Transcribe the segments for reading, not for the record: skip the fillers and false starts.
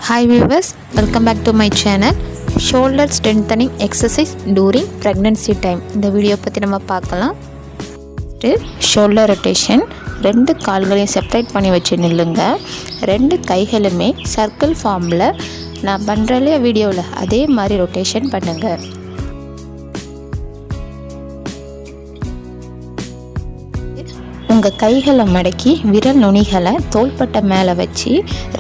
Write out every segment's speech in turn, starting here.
Hi viewers, welcome back to my channel. Shoulder strengthening exercise during pregnancy time. இந்த video பற்றி நம்ம பார்க்கலாம். Shoulder rotation. ரெண்டு கால்களையும் செப்பரேட் பண்ணி வச்சு நில்லுங்க. ரெண்டு கைகளுமே சர்க்கிள் ஃபார்மில் நான் பண்ணுறலையே வீடியோவில் அதே மாதிரி ரொட்டேஷன் பண்ணுங்கள். உங்கள் கைகளை மடக்கி விரல் நுனிகளை தோள்பட்டை மேலே வச்சு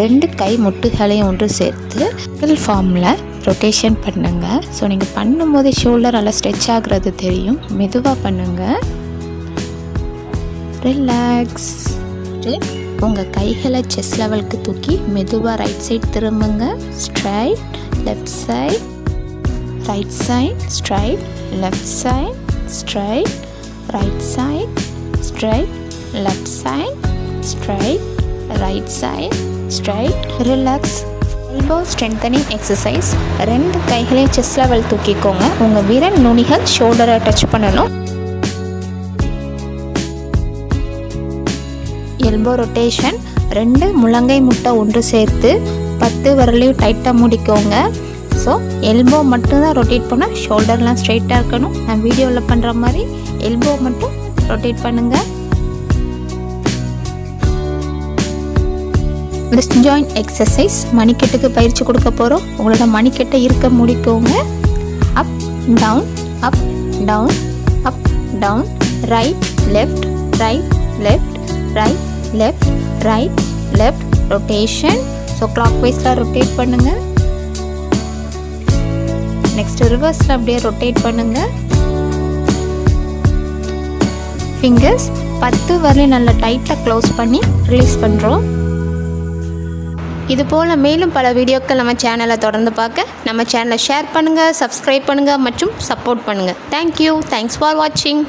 ரெண்டு கை முட்டுகளையும் ஒன்று சேர்த்து சர்க்கிள் ஃபார்மில் ரொட்டேஷன் பண்ணுங்கள். ஸோ நீங்கள் பண்ணும்போது ஷோல்டர் நல்லா ஸ்ட்ரெச் ஆகுறது தெரியும். மெதுவாக பண்ணுங்கள். ரிலாக்ஸ். உங்கள் கைகளை செஸ் லெவலுக்கு தூக்கி மெதுவாக ரைட் சைட் திரும்புங்க. Straight, left side, right side, straight, left side, straight, right side, straight, left side, straight, right side, straight, relax. Elbow strengthening exercise. ரெண்டு கைகளையும் செஸ் லெவல் தூக்கிக்கோங்க. உங்கள் விரல் நுனிகள் ஷோல்டரை டச் பண்ணணும். Elbow rotation. ரெண்டு முழங்கை முட்டை ஒன்று சேர்த்து 10 விரலையும் டைட்டாக முடிக்கோங்க. ஸோ எல்போ மட்டும்தான் ரொட்டேட் பண்ணால் ஷோல்டர்லாம் ஸ்ட்ரைட்டாக இருக்கணும். நான் வீடியோவில் பண்ணுற மாதிரி எல்போ மட்டும் ரொட்டேட் பண்ணுங்கள். Wrist joint exercise. மணிக்கட்டுக்கு பயிற்சி கொடுக்க போகிறோம். உங்களோட மணிக்கட்டை இருக்க முடிக்கோங்க. Up down, up down, up down, right left, right left, right left, right left rotation. So clock வைஸில் ரொட்டேட் பண்ணுங்கள். நெக்ஸ்ட் ரிவர்ஸில் அப்படியே ரொட்டேட் பண்ணுங்கள். ஃபிங்கர்ஸ் 10 வரலையும் நல்லா டைட்டாக க்ளோஸ் பண்ணி ரிலீஸ் பண்ணுறோம். இது போல் மேலும் பல வீடியோக்கள் நம்ம சேனலை தொடர்ந்து பார்க்க நம்ம சேனலை ஷேர் பண்ணுங்கள், சப்ஸ்கிரைப் பண்ணுங்கள் மற்றும் சப்போர்ட் பண்ணுங்கள். தேங்க்யூ. தேங்க்ஸ் ஃபார் வாட்சிங்.